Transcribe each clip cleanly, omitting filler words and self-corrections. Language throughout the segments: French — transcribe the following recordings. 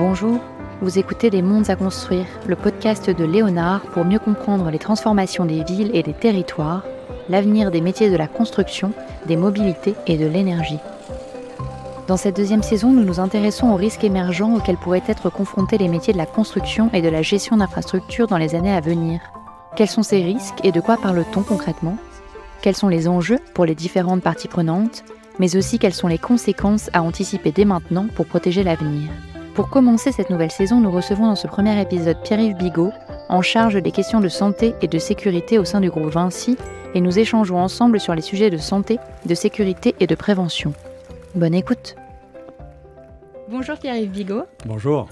Bonjour, vous écoutez Les Mondes à construire, le podcast de Léonard pour mieux comprendre les transformations des villes et des territoires, l'avenir des métiers de la construction, des mobilités et de l'énergie. Dans cette deuxième saison, nous nous intéressons aux risques émergents auxquels pourraient être confrontés les métiers de la construction et de la gestion d'infrastructures dans les années à venir. Quels sont ces risques et de quoi parle-t-on concrètement ? Quels sont les enjeux pour les différentes parties prenantes, mais aussi quelles sont les conséquences à anticiper dès maintenant pour protéger l'avenir ? Pour commencer cette nouvelle saison, nous recevons dans ce premier épisode Pierre-Yves Bigot, en charge des questions de santé et de sécurité au sein du groupe Vinci, et nous échangeons ensemble sur les sujets de santé, de sécurité et de prévention. Bonne écoute. Bonjour Pierre-Yves Bigot. Bonjour.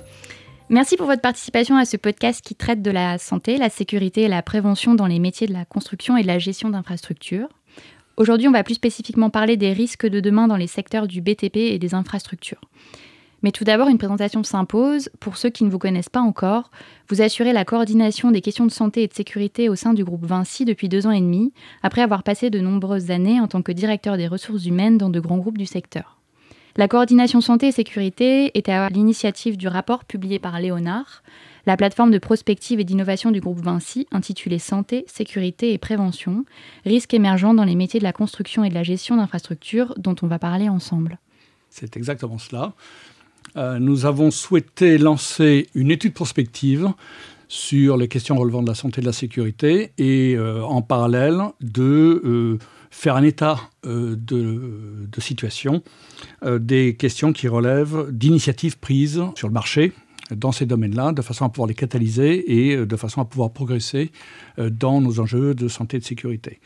Merci pour votre participation à ce podcast qui traite de la santé, la sécurité et la prévention dans les métiers de la construction et de la gestion d'infrastructures. Aujourd'hui, on va plus spécifiquement parler des risques de demain dans les secteurs du BTP et des infrastructures. Mais tout d'abord, une présentation s'impose. Pour ceux qui ne vous connaissent pas encore, vous assurez la coordination des questions de santé et de sécurité au sein du groupe Vinci depuis 2 ans et demi, après avoir passé de nombreuses années en tant que directeur des ressources humaines dans de grands groupes du secteur. La coordination santé et sécurité était à l'initiative du rapport publié par Léonard, la plateforme de prospective et d'innovation du groupe Vinci, intitulée Santé, sécurité et prévention, risques émergents dans les métiers de la construction et de la gestion d'infrastructures, dont on va parler ensemble. C'est exactement cela. Nous avons souhaité lancer une étude prospective sur les questions relevant de la santé et de la sécurité et en parallèle de faire un état de situation des questions qui relèvent d'initiatives prises sur le marché dans ces domaines-là, de façon à pouvoir les catalyser et de façon à pouvoir progresser dans nos enjeux de santé et de sécurité.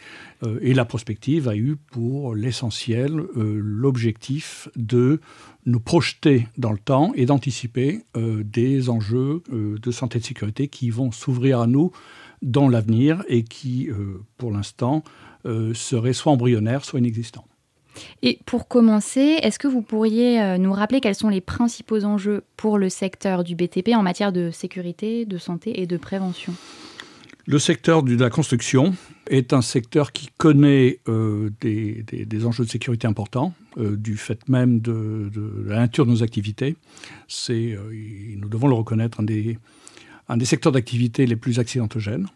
Et la prospective a eu pour l'essentiel l'objectif de nous projeter dans le temps et d'anticiper des enjeux de santé et de sécurité qui vont s'ouvrir à nous dans l'avenir et qui, pour l'instant, seraient soit embryonnaires, soit inexistants. Et pour commencer, est-ce que vous pourriez nous rappeler quels sont les principaux enjeux pour le secteur du BTP en matière de sécurité, de santé et de prévention ? Le secteur de la construction est un secteur qui connaît des enjeux de sécurité importants, du fait même de la nature de nos activités. Nous devons le reconnaître, un des secteurs d'activité les plus accidentogènes.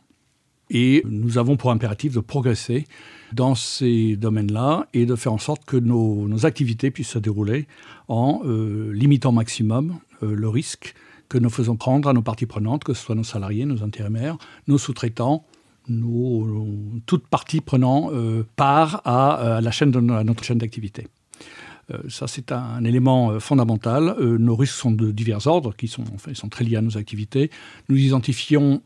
Et nous avons pour impératif de progresser dans ces domaines-là et de faire en sorte que nos activités puissent se dérouler en limitant au maximum le risque que nous faisons prendre à nos parties prenantes, que ce soit nos salariés, nos intérimaires, nos sous-traitants, toute partie prenant part à notre chaîne d'activité. Ça, c'est un élément fondamental. Nos risques sont de divers ordres, ils sont très liés à nos activités. Nous identifions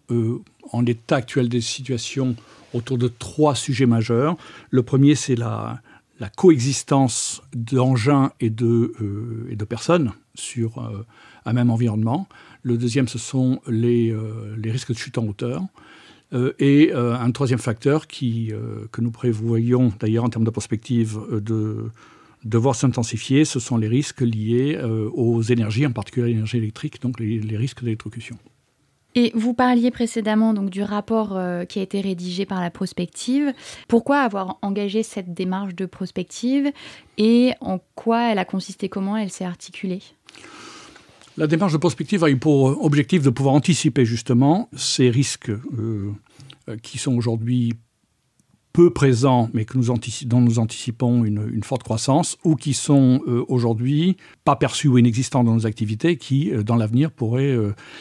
en l'état actuel des situations autour de 3 sujets majeurs. Le premier, c'est la coexistence d'engins et de personnes sur un même environnement. Le deuxième, ce sont les risques de chute en hauteur. Et un troisième facteur que nous prévoyons d'ailleurs en termes de prospective de voir s'intensifier, ce sont les risques liés aux énergies, en particulier l'énergie électrique, donc les risques d'électrocution. Et vous parliez précédemment donc, du rapport qui a été rédigé par la prospective. Pourquoi avoir engagé cette démarche de prospective et en quoi elle a consisté, comment elle s'est articulée ? La démarche de prospective a eu pour objectif de pouvoir anticiper justement ces risques qui sont aujourd'hui peu présents, mais dont nous anticipons une forte croissance, ou qui sont aujourd'hui pas perçus ou inexistants dans nos activités, qui, dans l'avenir, pourraient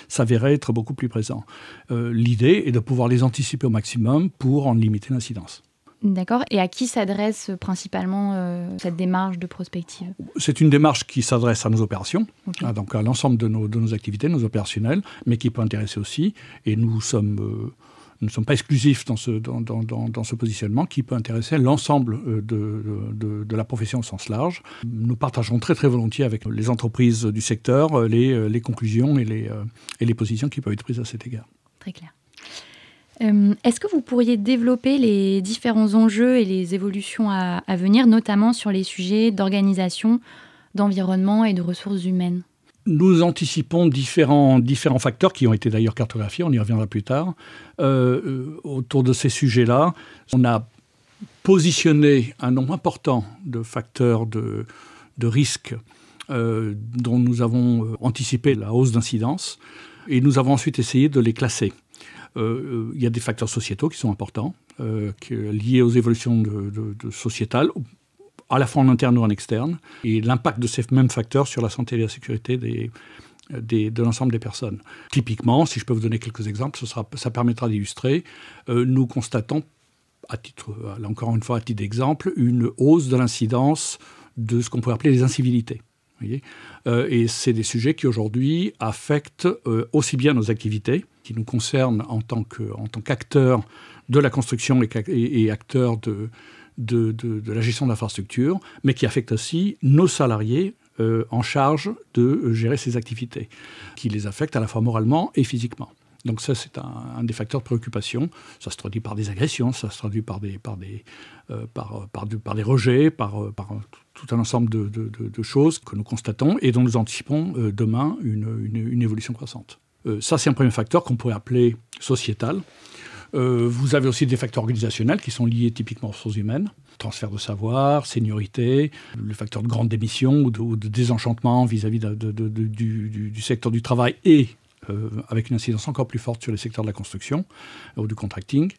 s'avérer être beaucoup plus présents. L'idée est de pouvoir les anticiper au maximum pour en limiter l'incidence. D'accord. Et à qui s'adresse principalement cette démarche de prospective ? C'est une démarche qui s'adresse à nos opérations, okay. Donc à l'ensemble de nos activités, nos opérationnels, mais qui peut intéresser aussi, et nous ne sommes pas exclusifs dans ce positionnement qui peut intéresser l'ensemble de la profession au sens large. Nous partageons très très volontiers avec les entreprises du secteur les conclusions et les positions qui peuvent être prises à cet égard. Très clair. Est-ce que vous pourriez développer les différents enjeux et les évolutions à venir, notamment sur les sujets d'organisation, d'environnement et de ressources humaines ? Nous anticipons différents facteurs qui ont été d'ailleurs cartographiés, on y reviendra plus tard. Autour de ces sujets-là, on a positionné un nombre important de facteurs de risques dont nous avons anticipé la hausse d'incidence et nous avons ensuite essayé de les classer. Il y a des facteurs sociétaux qui sont importants, liés aux évolutions de sociétales, à la fois en interne ou en externe, et l'impact de ces mêmes facteurs sur la santé et la sécurité de l'ensemble des personnes. Typiquement, si je peux vous donner quelques exemples, ça permettra d'illustrer. Nous constatons, là encore une fois à titre d'exemple, une hausse de l'incidence de ce qu'on pourrait appeler les incivilités. Et c'est des sujets qui aujourd'hui affectent aussi bien nos activités, qui nous concernent en tant qu'acteurs de la construction et acteurs de la gestion d'infrastructures, mais qui affectent aussi nos salariés en charge de gérer ces activités, qui les affectent à la fois moralement et physiquement. Donc ça, c'est un des facteurs de préoccupation. Ça se traduit par des agressions, ça se traduit par des rejets, par tout un ensemble de choses que nous constatons et dont nous anticipons demain une évolution croissante. Ça, c'est un premier facteur qu'on pourrait appeler sociétal. Vous avez aussi des facteurs organisationnels qui sont liés typiquement aux ressources humaines. Transfert de savoir, seniorité, le facteur de grande démission ou de désenchantement vis-à-vis du secteur du travail et avec une incidence encore plus forte sur les secteurs de la construction ou du contracting.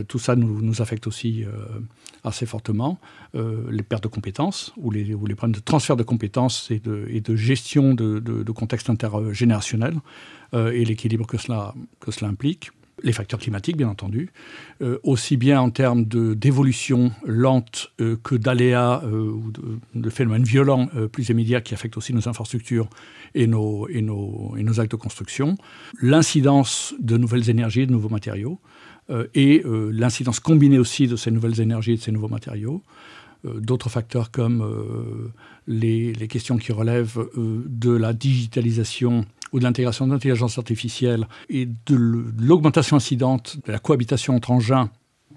Tout ça nous affecte aussi assez fortement. Les pertes de compétences ou les problèmes de transfert de compétences et de gestion de contexte intergénérationnel et l'équilibre que cela implique. Les facteurs climatiques, bien entendu, aussi bien en termes d'évolution lente que d'aléas ou de phénomènes violents plus immédiats qui affectent aussi nos infrastructures et nos actes de construction. L'incidence de nouvelles énergies et de nouveaux matériaux et l'incidence combinée aussi de ces nouvelles énergies et de ces nouveaux matériaux. D'autres facteurs comme les questions qui relèvent de la digitalisation ou de l'intégration d'intelligence artificielle et de l'augmentation incidente de la cohabitation entre engins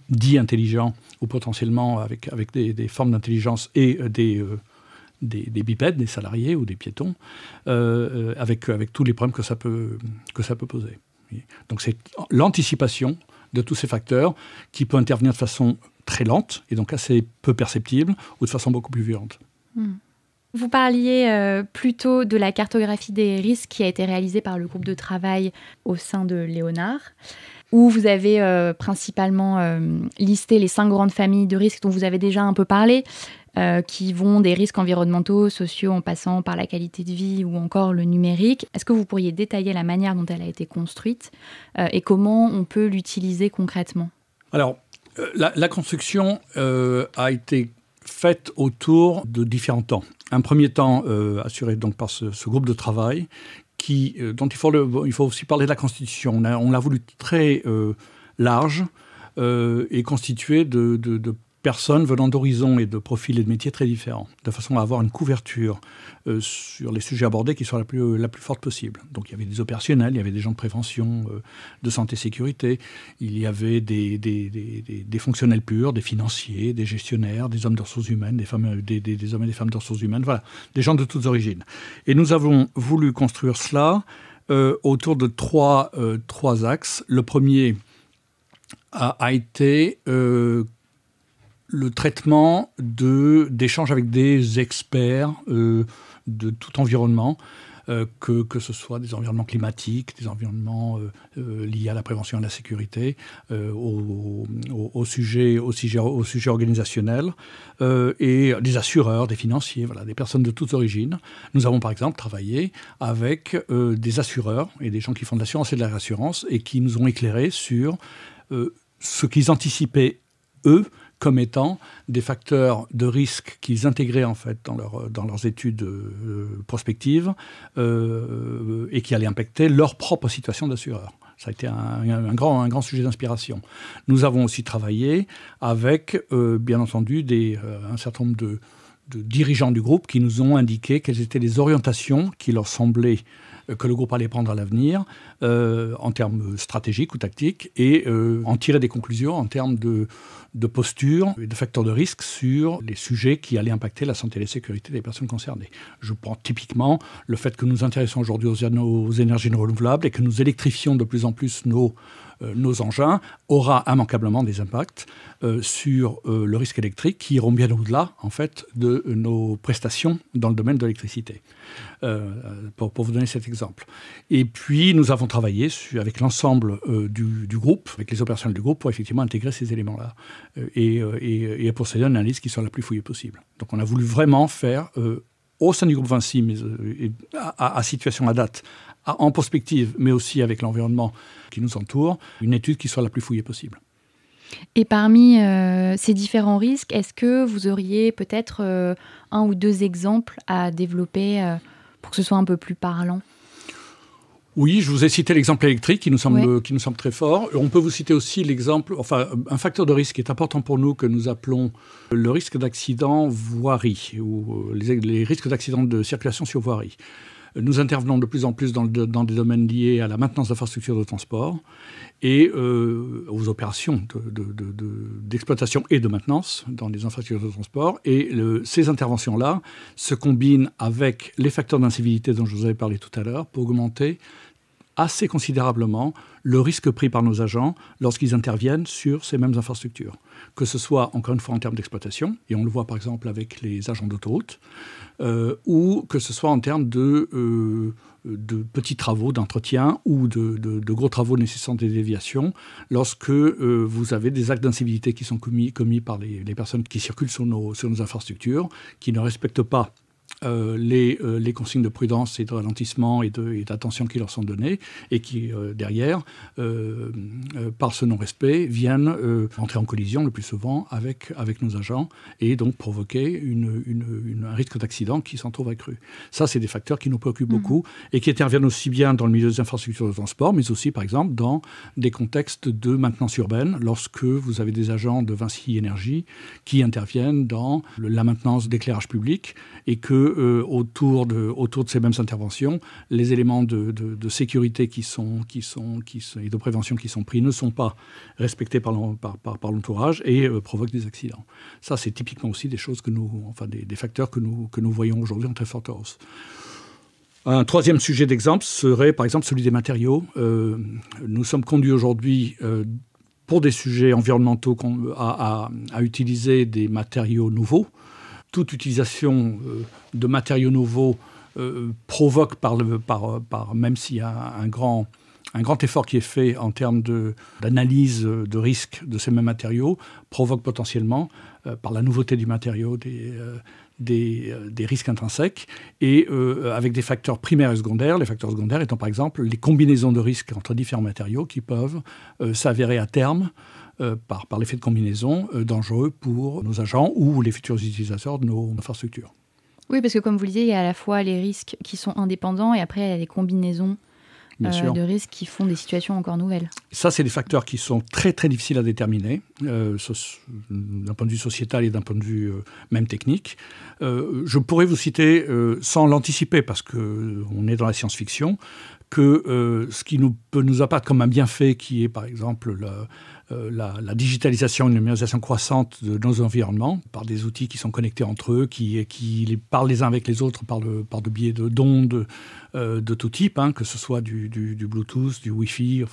dits intelligents ou potentiellement avec des formes d'intelligence et des bipèdes, des salariés ou des piétons, avec tous les problèmes que ça peut poser. Donc c'est l'anticipation de tous ces facteurs qui peut intervenir de façon très lente et donc assez peu perceptible ou de façon beaucoup plus violente. Vous parliez plutôt de la cartographie des risques qui a été réalisée par le groupe de travail au sein de Léonard, où vous avez principalement listé les 5 grandes familles de risques dont vous avez déjà un peu parlé, qui vont des risques environnementaux, sociaux, en passant par la qualité de vie ou encore le numérique. Est-ce que vous pourriez détailler la manière dont elle a été construite et comment on peut l'utiliser concrètement ? Alors, la construction a été faite autour de différents temps. Un premier temps assuré donc par ce groupe de travail dont il faut aussi parler de la constitution. On l'a voulu très large et constitué de personnes venant d'horizons et de profils et de métiers très différents, de façon à avoir une couverture sur les sujets abordés qui soit la plus forte possible. Donc il y avait des opérationnels, il y avait des gens de prévention, de santé sécurité, il y avait des fonctionnels purs, des financiers, des gestionnaires, des hommes de ressources humaines, des hommes et des femmes de ressources humaines, voilà, des gens de toutes origines. Et nous avons voulu construire cela autour de trois axes. Le premier a été le traitement d'échanges avec des experts de tout environnement, que ce soit des environnements climatiques, des environnements liés à la prévention et à la sécurité, au sujet organisationnel, et des assureurs, des financiers, voilà, des personnes de toutes origines. Nous avons par exemple travaillé avec des assureurs et des gens qui font de l'assurance et de la réassurance et qui nous ont éclairés sur ce qu'ils anticipaient, eux, comme étant des facteurs de risque qu'ils intégraient en fait dans leurs études prospectives et qui allaient impacter leur propre situation d'assureur. Ça a été un grand sujet d'inspiration. Nous avons aussi travaillé avec, bien entendu, un certain nombre de dirigeants du groupe qui nous ont indiqué quelles étaient les orientations qui leur semblaient que le groupe allait prendre à l'avenir en termes stratégiques ou tactiques et en tirer des conclusions en termes de posture et de facteurs de risque sur les sujets qui allaient impacter la santé et la sécurité des personnes concernées. Je prends typiquement le fait que nous intéressons aujourd'hui aux énergies renouvelables et que nous électrifions de plus en plus nos engins aura immanquablement des impacts sur le risque électrique qui iront bien au-delà, en fait, de nos prestations dans le domaine de l'électricité. Pour vous donner cet exemple. Et puis, nous avons travaillé avec l'ensemble du groupe, avec les opérationnels du groupe, pour effectivement intégrer ces éléments-là et procéder à une analyse qui soit la plus fouillée possible. Donc, on a voulu vraiment faire, au sein du groupe Vinci, mais à situation à date, en perspective, mais aussi avec l'environnement qui nous entoure, une étude qui soit la plus fouillée possible. Et parmi ces différents risques, est-ce que vous auriez peut-être un ou deux exemples à développer pour que ce soit un peu plus parlant ? Oui, je vous ai cité l'exemple électrique qui nous semble très fort. On peut vous citer aussi l'exemple, un facteur de risque qui est important pour nous que nous appelons le risque d'accident voirie ou les risques d'accident de circulation sur voirie. Nous intervenons de plus en plus dans des domaines liés à la maintenance d'infrastructures de transport et aux opérations d'exploitation et de maintenance dans les infrastructures de transport. Et ces interventions-là se combinent avec les facteurs d'incivilité dont je vous avais parlé tout à l'heure pour augmenter assez considérablement le risque pris par nos agents lorsqu'ils interviennent sur ces mêmes infrastructures. Que ce soit, encore une fois, en termes d'exploitation, et on le voit par exemple avec les agents d'autoroute, ou que ce soit en termes de petits travaux d'entretien ou de gros travaux nécessitant des déviations, lorsque vous avez des actes d'incivilité qui sont commis par les personnes qui circulent sur nos infrastructures, qui ne respectent pas les consignes de prudence et de ralentissement et d'attention qui leur sont données et qui, derrière, par ce non-respect, viennent entrer en collision le plus souvent avec nos agents et donc provoquer un risque d'accident qui s'en trouve accru. Ça, c'est des facteurs qui nous préoccupent beaucoup et qui interviennent aussi bien dans le milieu des infrastructures de transport, mais aussi, par exemple, dans des contextes de maintenance urbaine, lorsque vous avez des agents de Vinci Énergie qui interviennent dans la maintenance d'éclairage public et que autour de ces mêmes interventions, les éléments de sécurité et de prévention qui sont pris ne sont pas respectés par l'entourage et provoquent des accidents. Ça, c'est typiquement aussi des choses des facteurs que nous voyons aujourd'hui en très forte hausse. Un troisième sujet d'exemple serait, par exemple, celui des matériaux. Nous sommes conduits aujourd'hui pour des sujets environnementaux à utiliser des matériaux nouveaux. Toute utilisation de matériaux nouveaux provoque, même s'il y a un grand effort qui est fait en termes d'analyse de risque de ces mêmes matériaux, provoque potentiellement, par la nouveauté du matériau, des risques intrinsèques et avec des facteurs primaires et secondaires. Les facteurs secondaires étant par exemple les combinaisons de risques entre différents matériaux qui peuvent s'avérer à terme par l'effet de combinaison, dangereux pour nos agents ou les futurs utilisateurs de nos infrastructures. Oui, parce que comme vous le disiez, il y a à la fois les risques qui sont indépendants et après il y a les combinaisons de risques qui font des situations encore nouvelles. Ça, c'est des facteurs qui sont très très difficiles à déterminer, d'un point de vue sociétal et d'un point de vue même technique. Je pourrais vous citer, sans l'anticiper parce qu'on est dans la science-fiction, que ce qui peut nous apparaître comme un bienfait qui est par exemple la digitalisation et la numérisation croissante de nos environnements par des outils qui sont connectés entre eux, qui parlent les uns avec les autres par le biais d'ondes de tout type, que ce soit du Bluetooth, du Wi-Fi,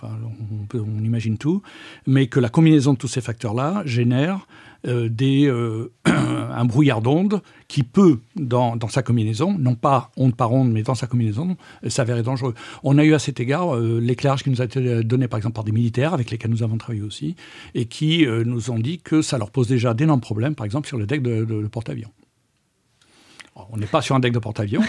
on imagine tout, mais que la combinaison de tous ces facteurs-là génère un brouillard d'ondes qui peut, dans sa combinaison, non pas onde par onde, mais dans sa combinaison, s'avérer dangereux. On a eu à cet égard l'éclairage qui nous a été donné par exemple par des militaires avec lesquels nous avons travaillé aussi et qui nous ont dit que ça leur pose déjà d'énormes problèmes, par exemple sur le deck de porte-avions. On n'est pas sur un deck de porte-avions,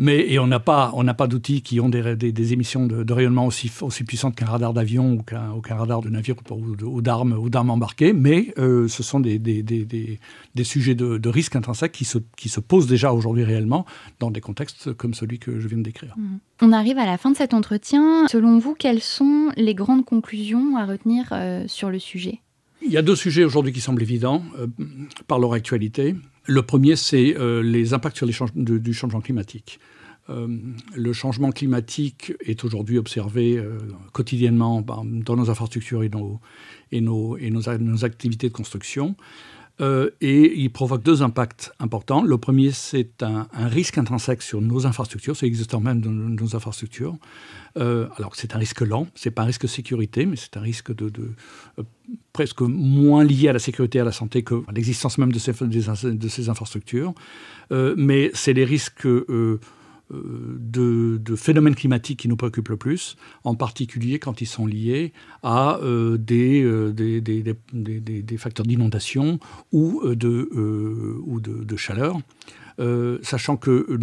et on n'a pas d'outils qui ont des émissions de rayonnement aussi puissantes qu'un radar d'avion ou qu'un radar de navire ou d'armes embarquées, mais ce sont des sujets de risque intrinsèque qui se posent déjà aujourd'hui réellement dans des contextes comme celui que je viens de décrire. On arrive à la fin de cet entretien. Selon vous, quelles sont les grandes conclusions à retenir sur le sujet ? Il y a deux sujets aujourd'hui qui semblent évidents par leur actualité. Le premier, c'est les impacts sur du changement climatique. Le changement climatique est aujourd'hui observé quotidiennement dans nos infrastructures et nos activités de construction. Et il provoque 2 impacts importants. Le premier, c'est un risque intrinsèque sur nos infrastructures, c'est l'existence même de nos infrastructures. Alors c'est un risque lent, ce n'est pas un risque de sécurité, mais c'est un risque presque moins lié à la sécurité et à la santé que à l'existence même de ces infrastructures. Mais c'est les risques de phénomènes climatiques qui nous préoccupent le plus, en particulier quand ils sont liés à des facteurs d'inondation ou de chaleur. Sachant que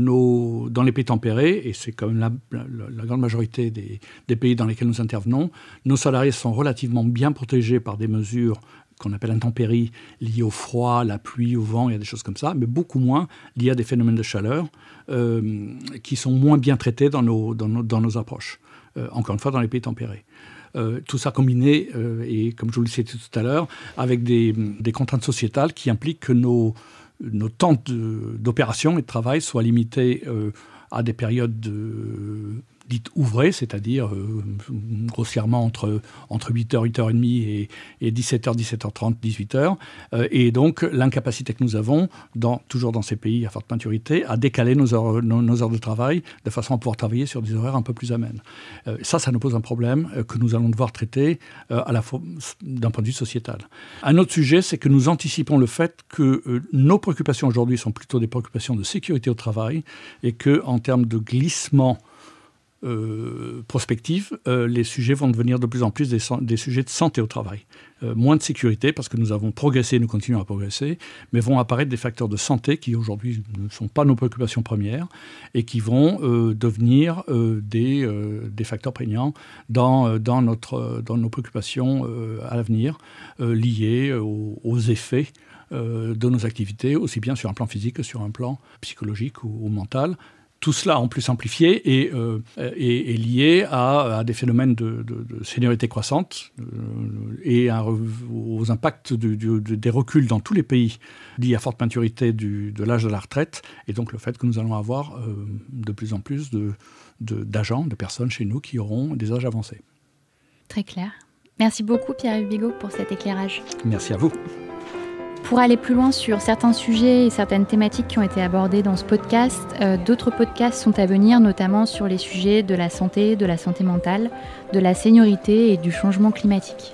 dans les pays tempérés, et c'est quand même la grande majorité des pays dans lesquels nous intervenons, nos salariés sont relativement bien protégés par des mesures qu'on appelle intempéries, liées au froid, la pluie, au vent, il y a des choses comme ça, mais beaucoup moins liées à des phénomènes de chaleur qui sont moins bien traités dans nos approches. Encore une fois, dans les pays tempérés. Tout ça combiné, et comme je vous le disais tout à l'heure, avec des contraintes sociétales qui impliquent que nos temps d'opération et de travail soient limités à des périodes dites ouvrées, c'est-à-dire grossièrement entre 8h, 8h30 et 17h, 17h30, 18h. Et donc, l'incapacité que nous avons, toujours dans ces pays à forte maturité, à décaler nos heures de travail de façon à pouvoir travailler sur des horaires un peu plus amènes. Ça nous pose un problème que nous allons devoir traiter à la fois d'un point de vue sociétal. Un autre sujet, c'est que nous anticipons le fait que nos préoccupations aujourd'hui sont plutôt des préoccupations de sécurité au travail et qu'en termes de glissement prospective, les sujets vont devenir de plus en plus des sujets de santé au travail. Moins de sécurité, parce que nous avons progressé, nous continuons à progresser, mais vont apparaître des facteurs de santé qui aujourd'hui ne sont pas nos préoccupations premières et qui vont devenir des facteurs prégnants dans nos préoccupations à l'avenir, liés aux effets de nos activités, aussi bien sur un plan physique que sur un plan psychologique ou mental. Tout cela, en plus simplifié, est lié à des phénomènes de seniorité croissante et aux impacts des reculs dans tous les pays liés à forte maturité de l'âge de la retraite, et donc le fait que nous allons avoir de plus en plus d'agents, de personnes chez nous qui auront des âges avancés. Très clair. Merci beaucoup Pierre-Yves Bigot pour cet éclairage. Merci à vous. Pour aller plus loin sur certains sujets et certaines thématiques qui ont été abordées dans ce podcast, d'autres podcasts sont à venir, notamment sur les sujets de la santé mentale, de la seniorité et du changement climatique.